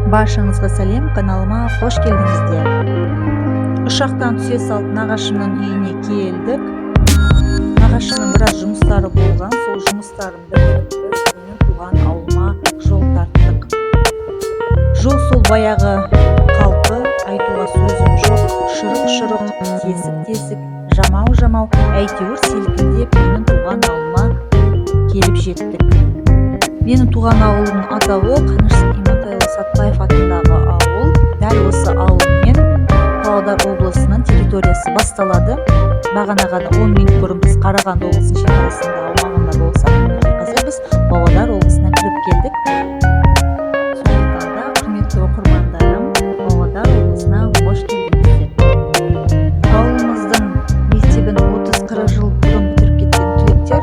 Башыңызға сәлем, каналыма қош келдіңіздер. Ұшақтан түсе салып нағашымның үйіне келдік. Нағашымның біраз жұмыстары болған, сол жұмыстарын бітіріп біз менің туған ауылыма жол тарттық. Жол сол баяғы қалпы, айтуға сөзім жоқ. Шұрық-шұрық, тесік-тесік, жамау-жамау, әйтеуір селкілдеп менің туған ауылыма келіп жеттік. Менің туған ауылымның атауы Қаныш Имантайұлы Сатпаев атындағы ауыл. Дәл осы ауылмен Павлодар облысының территориясы басталады. Бағана ғана 10 минут бұрын біз Қарағанды облысының шекарасында аумағында болсақ, қазір біз Павлодар облысына кіріп келдік. Сондықтан да құрметті оқырмандарым, Павлодар облысына қош келдіңіздер. Ауылымыздың мектебін 30-40 жыл бұрын бітіріп кеткен түлектер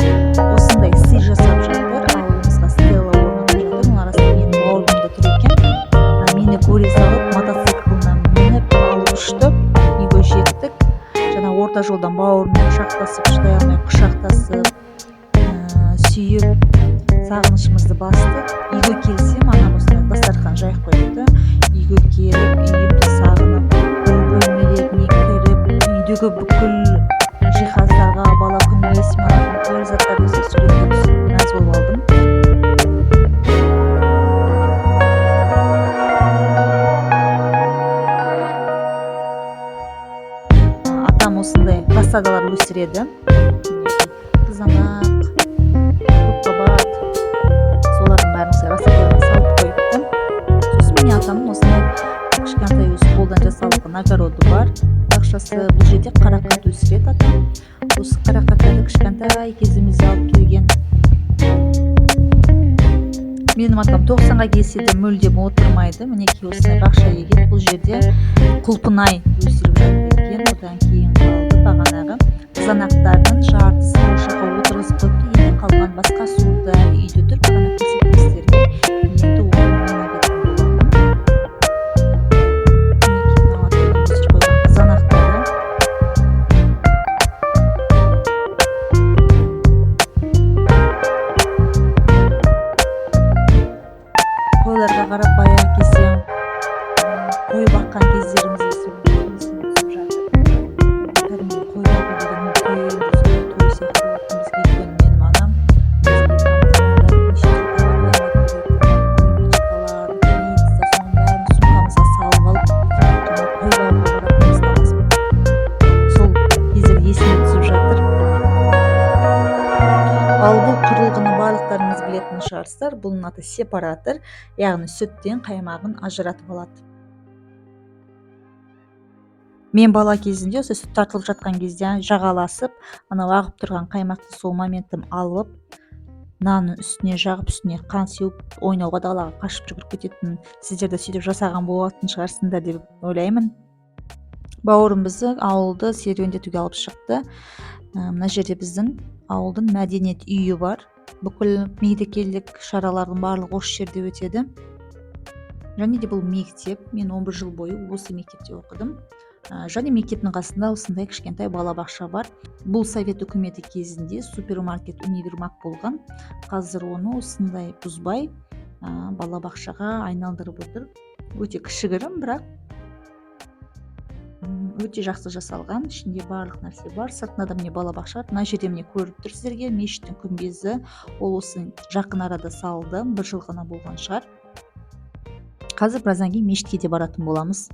осындай сый жасап жатыр. Ауылымызға стелла орнатып жатыр. Оның арасында менің бауырым да тұр екен. Мені көре салып, мотоциклына мініп алып ұшты. Үйге жеттік. Жаңа орта жолдан бауырыммен құшақтасып, шыдай алмай құшақтасып, сүйіп, сағынышымызды бастық. Үйге келсем, анам осылай дастархан жайып қойыпты. Үйге келіп, үйімді сағынып, бөлмелеріне кіріп, үйдегі бүкіл жиһаздарға, бала күнгі есіме алатын түрлі заттарды суретке түсіп, мәз болып алдым. Атам осындай рассадалар өсіреді. Қызанақ, көкқабат, солардың бәрін рассадаларға салып қойыпты. Сосын менің атамның осындай кішкентай өзі қолдан жасалған огороды бар. Ақшасы бұл жерде қарақат өсіреді атам. Осы қарақаттарды кішкентай кезімізде алып келген. Менің атам 90-ға келсе де мүлдем отырмайды. Мінекей осындай бақша егеді. Бұл жерде құлпынай өсіріп жатыр екен. Одан кейін қалды бағанағы қызанақтардың жартысын ошаққа отырғызып қойыпты. Енді қалған басқа суды үйде тұр. Бағана көрсеткен сіздерге. Енді орнына кеткен боламын. Мінекей мынау атамның өсіріп қойған қызанақтары. Қойларға қарап баяғы кезде қой баққан кездеріміз есіме түсіп жатыр. Кәдімгідей қой бағу деген үлкен той сияқты болатын бізге. Өйткені менің анам бізге тамақтарды неше түрлі тамақтар пицца, соның бәрін сумкамызға салып алып, жаңа қой бағуға қарап бастамаспын. Сол кездер есіме түсіп жатыр. Ал бұл құрылғыны барлықтарыңыз білетін шығарсыздар. Бұның аты сепаратор, яғни сүттен қаймағын ажыратып алады. Мен бала кезінде осы сүт тартылып жатқан кезде жағаласып, анау ағып тұрған қаймақты сол моментім алып, нанның үстіне жағып, үстіне қан сеуіп, ойнауға далаға қашып жүгіріп кететін. Сіздер де сөйтіп жасаған болатын шығарсыңдар деп ойлаймын. Бауырым бізді ауылды серуендетуге алып шықты. Мына жерде біздің ауылдың мәдениет үйі бар. Бүкіл мерекелік шаралардың барлығы осы жерде өтеді. Және де бұл мектеп. Мен 11 жыл бойы осы мектепте оқыдым. Және мектептің қасында осындай кішкентай балабақша бар. Бұл совет үкіметі кезінде супермаркет, универмаг болған. Қазір оны осындай бұзбай балабақшаға айналдырып отыр. Өте кішігірім, бірақ өте жақсы жасалған. Ішінде барлық нәрсе бар. Сыртында да міне балабақша. Мына жерде міне көріп тұрсыздарге мешіттің күмбезі. Ол осы жақын арада салды. 1 жыл ғана болған шығар. Қазір біраздан кейін мешітке де баратын боламыз.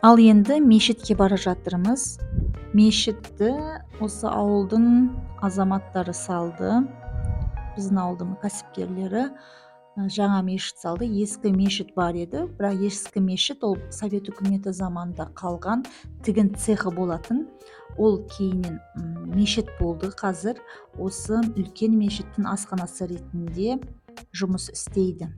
Ал енді мешітке бара жатырмыз. Мешітті осы ауылдың азаматтары салды. Біздің ауылдың кәсіпкерлері жаңа мешіт салды. Ескі мешіт бар еді, бірақ ескі мешіт ол совет үкіметі заманында қалған тігін цехы болатын. Ол кейіннен мешіт болды. Қазір осы үлкен мешіттің асханасы ретінде жұмыс істейді.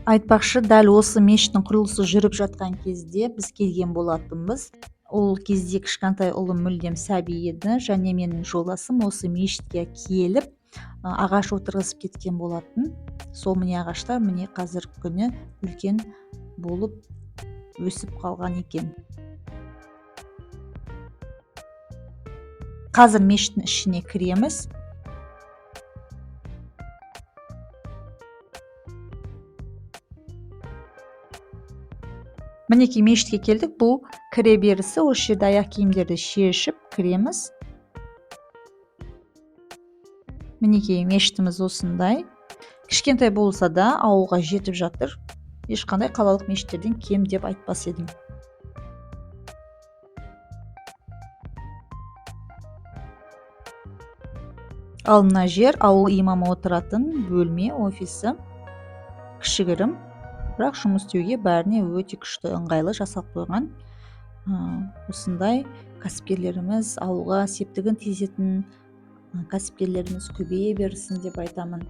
Айтпақшы, дәл осы мешіттің құрылысы жүріп жатқан кезде біз келген болатынбыз. Ол кезде кішкентай ұлым мүлдем сәби еді және менің жолдасым осы мешітке келіп ағаш отырғызып кеткен болатын. Сол міне ағаштар міне қазіргі күні үлкен болып өсіп қалған екен. Қазір мешіттің ішіне кіреміз. Мінекей мешітке келдік. Бұл кіре берісі. Осы жерде аяқ киімдерді шешіп кіреміз. Мінекей мешітіміз осындай. Кішкентай болса да ауылға жетіп жатыр. Ешқандай қалалық мешіттерден кем деп айтпас едім. Ал мына жер ауыл имамы отыратын бөлме, офисі. Кішігірім, бірақ жұмыс істеуге бәріне өте күшті, ыңғайлы жасап қойған. Осындай кәсіпкерлеріміз, ауылға септігін тигізетін кәсіпкерлеріміз көбейе берсін деп айтамын.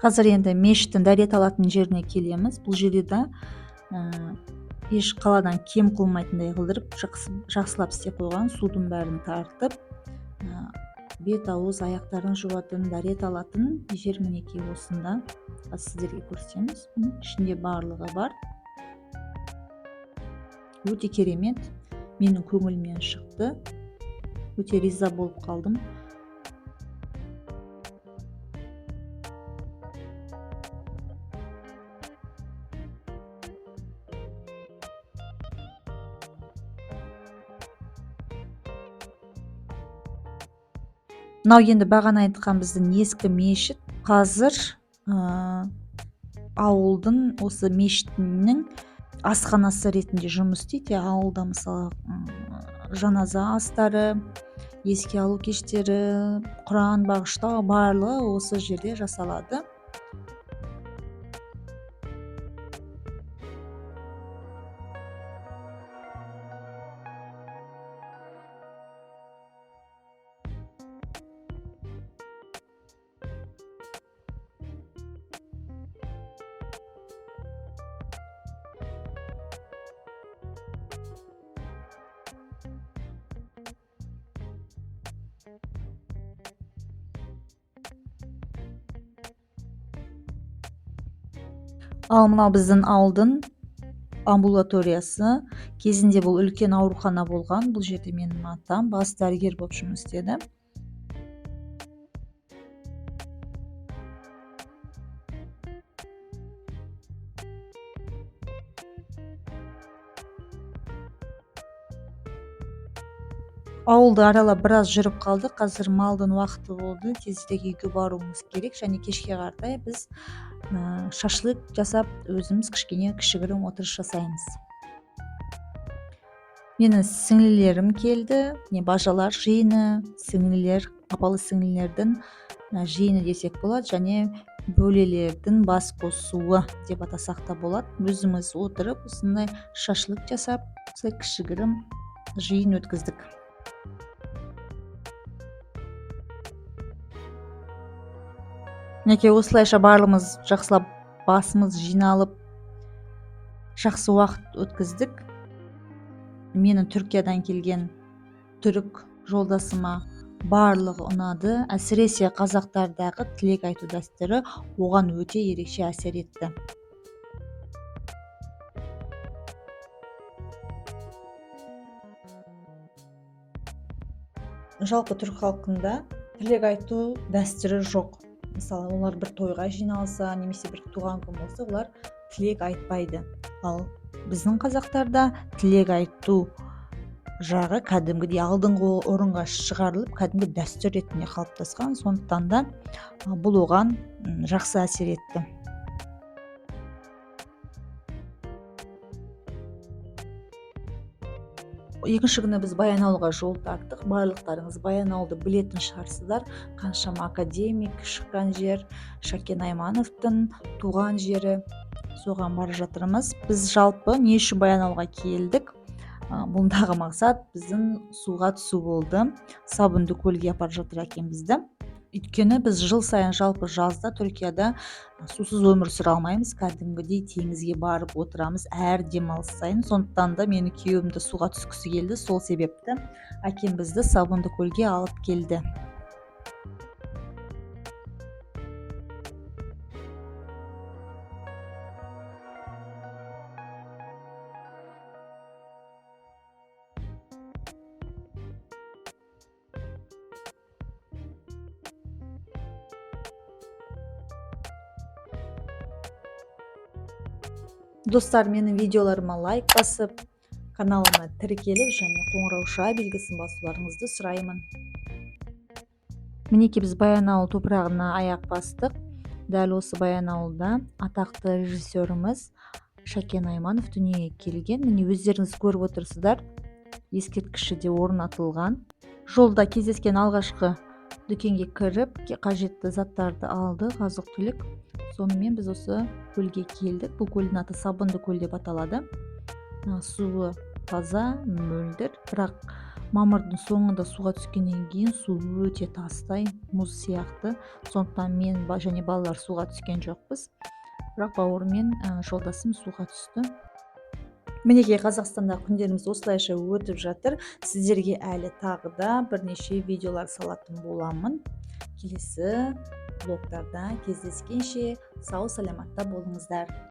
Қазір енді мешіттің дәрет алатын жеріне келеміз. Бұл жерде де еш қаладан кем қылмайтындай қылдырып, жақсылап істеп қойған. Судың бәрін тартып, бет ауыз аяқтарын жуатын, дәрет алатын жер мінекей осында. Сіздерге көрсетеміз. Ішінде барлығы бар. Өте керемет. Менің көңілімнен шықты. Өте риза болып қалдым. Мынау енді бағана айтқан біздің ескі мешіт. Қазір ауылдың осы мешітінің асханасы ретінде жұмыс істейді. Ауылда мысалы жаназа астары, еске алу кештері, Құран бағыштау барлығы осы жерде жасалады. Ал мынау біздің ауылдың амбулаториясы. Кезінде бұл үлкен аурухана болған. Бұл жерде менің атам бас дәрігер болып жұмыс істеді. Ауылды аралап біраз жүріп қалдық. Қазір малдың уақыты болды. Тезірек үйге баруымыз керек. Және кешке қаратай біз шашлык жасап, өзіміз кішігірім отырыс жасаймыз. Менің сіңлілерім келді. Бажалар жиыны, сіңлілер, апалы сіңлілердің жиыны десек болады. Және бөлелердің бас қосуы деп атасақ та болады. Өзіміз отырып, осындай шашлык жасап, кішігірім жиын өткіздік. Мінекей осылайша барлығымыз жақсылап басымыз жиналып жақсы уақыт өткіздік. Менің Түркиядан келген түрік жолдасыма барлығы ұнады. Әсіресе қазақтардағы тілек айту дәстүрі оған өте ерекше әсер етті. Жалпы түрік халқында тілек айту дәстүрі жоқ. Мысалы, олар бір тойға жиналса, немесе бір туған күн болса, олар тілек айтпайды. Ал біздің қазақтарда тілек айту жағы кәдімгідей алдыңғы орынға шығарылып, кәдімгі дәстүр ретінде қалыптасқан. Сондықтан да бұл оған жақсы әсер етті. Екінші күні біз Баянауылға жол тарттық. Барлықтарыңыз Баянауылды білетін шығарсыздар. Қаншама академик шыққан жер, Шәкен Аймановтың туған жері. Соған бара жатырмыз. Біз жалпы не үшін Баянауылға келдік? Бундагы максат биздин сууга түсүү болду. Сабынды көлгө апарып жатыр экенбиз да. Өйткөнү биз жыл сайын жалпы жазда Түркияда суусуз өмүр сүрө алмайбыз. Кадимгидей теңизге барып отурамыз ар дем алыс сайын. Сондуктан да менин күйөөм да сууга түскүсү келди. Сол себепти акем бизди Сабынды көлгө алып келди. Достар, менин видеоларыма лайк басып, каналыма тиркелип жана коңгуроо шаа белгисин басууларыңызды сураймын. Минеки биз Баянауыл топурагына аяк бастык. Дәл осы Баянауылда атактуу режиссерimiz Шакен Айманов дүнүйөгө келген. Міне өздеріңіз көрүп отурсуздар, эскерткичи де орнотулган. Жолда кездескен алгачкы дүкөнгө кирип, кажеттүү заттарды алдык, азык-түлүк. Сонымен биз осы көлгө келдик. Бул көлдүн аты Сабынды көл деп аталады. Суу таза, мөлдүр, бирок мамырдын соңунда сууга түшкөндөн кийин суу өтө тастай, муз сыяктуу. Сондуктан мен жана балалар сууга түшкөн жокпуз. Бирок бауырым мен жолдошум сууга түштү. Минеки Казакстанда күндөрүбүз осулайча өтүп жатыр. Сиздерге әлі тагы да бир нече видеолар салатын боламын. Келесі блогдарда кездескенше сау саламатта болуңуздар.